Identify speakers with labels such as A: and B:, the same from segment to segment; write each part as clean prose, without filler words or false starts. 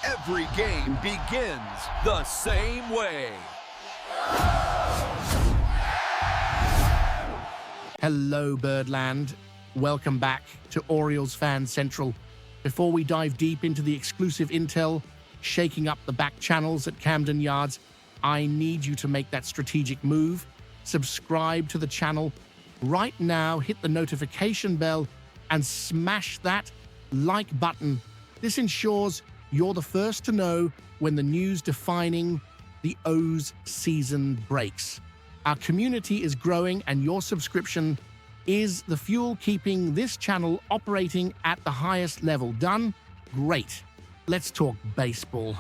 A: Every game begins the same way.
B: Hello, Birdland. Welcome back to Orioles Fan Central. Before we dive deep into the exclusive intel, shaking up the back channels at Camden Yards, I need you to make that strategic move. Subscribe to the channel. Right now, hit the notification bell and smash that like button. This ensures you're the first to know when the news defining the O's season breaks. Our community is growing, and your subscription is the fuel keeping this channel operating at the highest level. Done? Great. Let's talk baseball.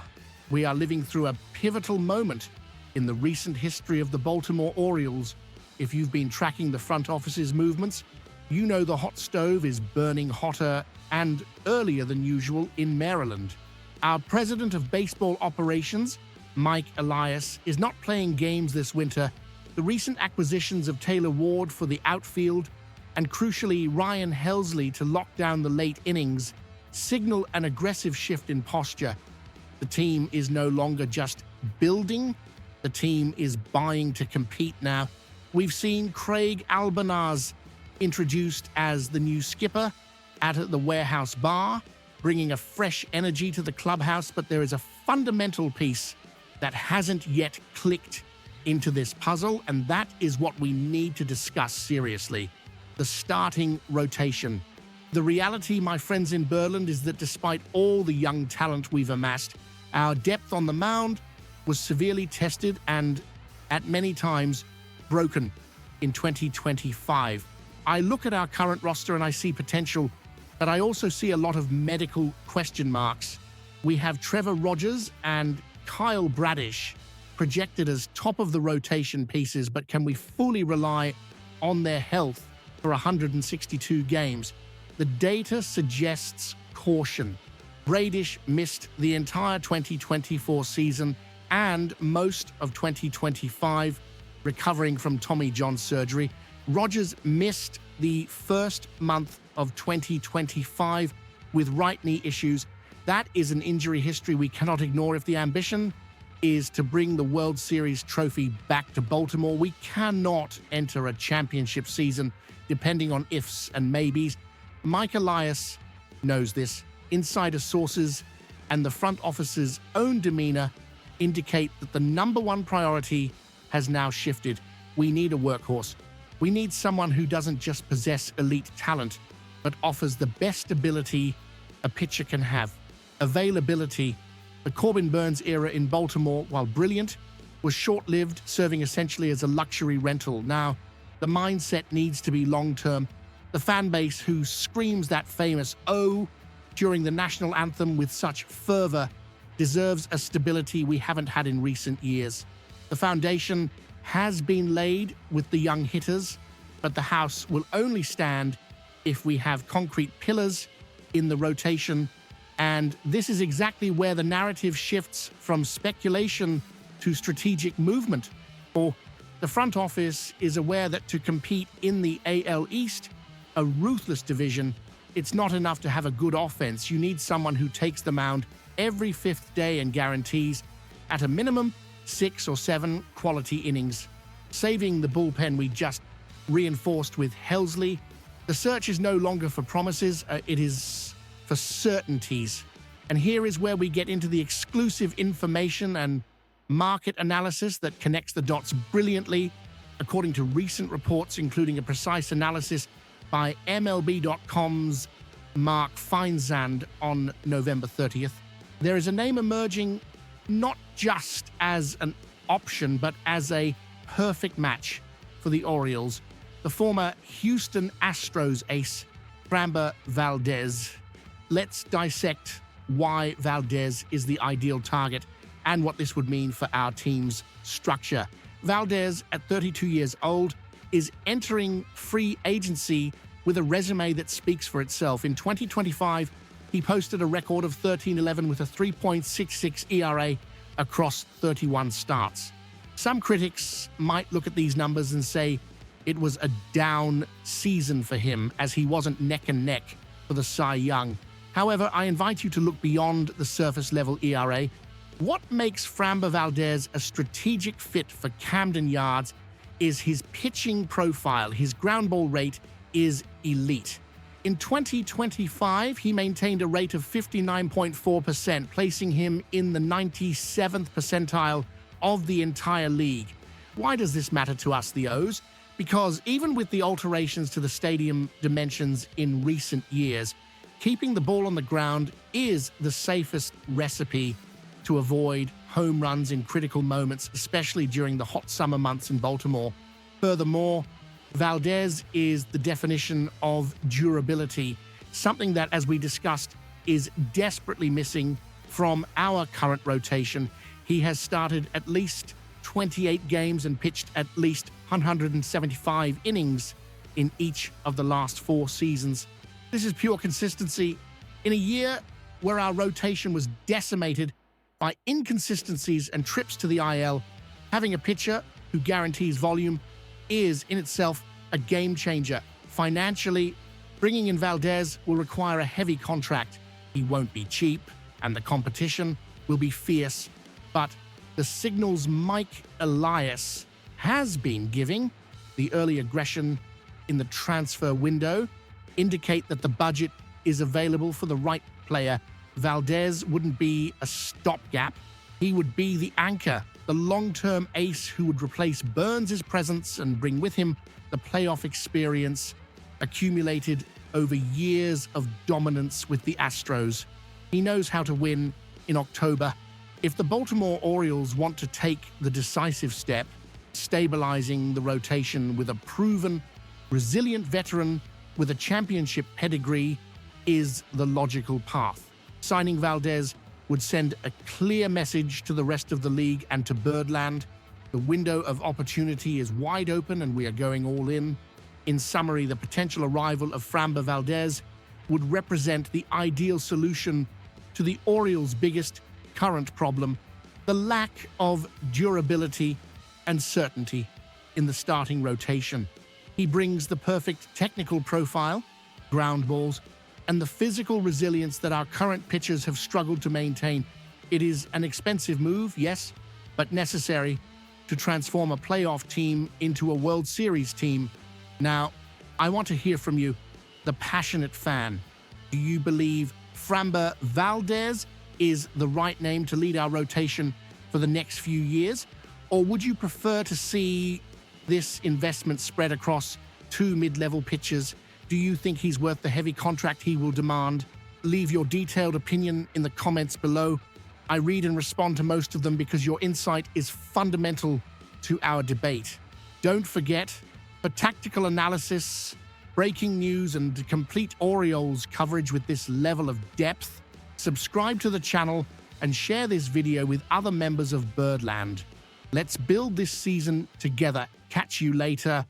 B: We are living through a pivotal moment in the recent history of the Baltimore Orioles. If you've been tracking the front office's movements, you know the hot stove is burning hotter and earlier than usual in Maryland. Our president of baseball operations, Mike Elias, is not playing games this winter. The recent acquisitions of Taylor Ward for the outfield and, crucially, Ryan Helsley to lock down the late innings signal an aggressive shift in posture. The team is no longer just building, the team is buying to compete now. We've seen Craig Albanaz introduced as the new skipper at the warehouse bar, bringing a fresh energy to the clubhouse, but there is a fundamental piece that hasn't yet clicked into this puzzle, and that is what we need to discuss seriously: the starting rotation. The reality, my friends in Birdland, is that despite all the young talent we've amassed, our depth on the mound was severely tested and, at many times, broken in 2025. I look at our current roster and I see potential, but I also see a lot of medical question marks. We have Trevor Rogers and Kyle Bradish projected as top of the rotation pieces, but can we fully rely on their health for 162 games? The data suggests caution. Bradish missed the entire 2024 season and most of 2025, recovering from Tommy John surgery. Rogers missed the first month of 2025 with right knee issues. That is an injury history we cannot ignore. If the ambition is to bring the World Series trophy back to Baltimore, we cannot enter a championship season depending on ifs and maybes. Mike Elias knows this. Insider sources and the front office's own demeanor indicate that the number one priority has now shifted. We need a workhorse. We need someone who doesn't just possess elite talent, but offers the best ability a pitcher can have. Availability. The Corbin Burns era in Baltimore, while brilliant, was short-lived, serving essentially as a luxury rental. Now, the mindset needs to be long-term. The fan base who screams that famous "Oh" during the national anthem with such fervor deserves a stability we haven't had in recent years. The foundation has been laid with the young hitters, but the house will only stand if we have concrete pillars in the rotation. And this is exactly where the narrative shifts from speculation to strategic movement. For the front office is aware that to compete in the AL East, a ruthless division, it's not enough to have a good offense. You need someone who takes the mound every fifth day and guarantees, at a minimum, 6 or 7 quality innings. Saving the bullpen we just reinforced with Helsley, the search is no longer for promises, it is for certainties. And here is where we get into the exclusive information and market analysis that connects the dots brilliantly. According to recent reports, including a precise analysis by MLB.com's Mark Feinsand on November 30th, there is a name emerging not just as an option, but as a perfect match for the Orioles. The former Houston Astros ace, Framber Valdez. Let's dissect why Valdez is the ideal target and what this would mean for our team's structure. Valdez, at 32 years old, is entering free agency with a resume that speaks for itself. In 2025, he posted a record of 13-11 with a 3.66 ERA across 31 starts. Some critics might look at these numbers and say it was a down season for him, as he wasn't neck and neck for the Cy Young. However, I invite you to look beyond the surface-level ERA. What makes Framber Valdez a strategic fit for Camden Yards is his pitching profile. His ground ball rate is elite. In 2025, he maintained a rate of 59.4%, placing him in the 97th percentile of the entire league. Why does this matter to us, the O's? Because even with the alterations to the stadium dimensions in recent years, keeping the ball on the ground is the safest recipe to avoid home runs in critical moments, especially during the hot summer months in Baltimore. Furthermore, Valdez is the definition of durability, something that, as we discussed, is desperately missing from our current rotation. He has started at least 28 games and pitched at least 175 innings in each of the last 4 seasons. This is pure consistency. In a year where our rotation was decimated by inconsistencies and trips to the IL, having a pitcher who guarantees volume is in itself a game changer. Financially, bringing in Valdez will require a heavy contract. He won't be cheap, and the competition will be fierce. But the signals Mike Elias has been giving, the early aggression in the transfer window, indicate that the budget is available for the right player. Valdez wouldn't be a stopgap. He would be the anchor, the long-term ace who would replace Burns' presence and bring with him the playoff experience accumulated over years of dominance with the Astros. He knows how to win in October. If the Baltimore Orioles want to take the decisive step, stabilizing the rotation with a proven, resilient veteran with a championship pedigree is the logical path. Signing Valdez would send a clear message to the rest of the league and to Birdland. The window of opportunity is wide open and we are going all in. In summary, the potential arrival of Framber Valdez would represent the ideal solution to the Orioles' biggest current problem, the lack of durability and certainty in the starting rotation. He brings the perfect technical profile, ground balls, and the physical resilience that our current pitchers have struggled to maintain. It is an expensive move, yes, but necessary to transform a playoff team into a World Series team. Now, I want to hear from you, the passionate fan. Do you believe Framber Valdez is the right name to lead our rotation for the next few years? Or would you prefer to see this investment spread across 2 mid-level pitchers? Do you think he's worth the heavy contract he will demand? Leave your detailed opinion in the comments below. I read and respond to most of them because your insight is fundamental to our debate. Don't forget, for tactical analysis, breaking news, and complete Orioles coverage with this level of depth, subscribe to the channel and share this video with other members of Birdland. Let's build this season together. Catch you later.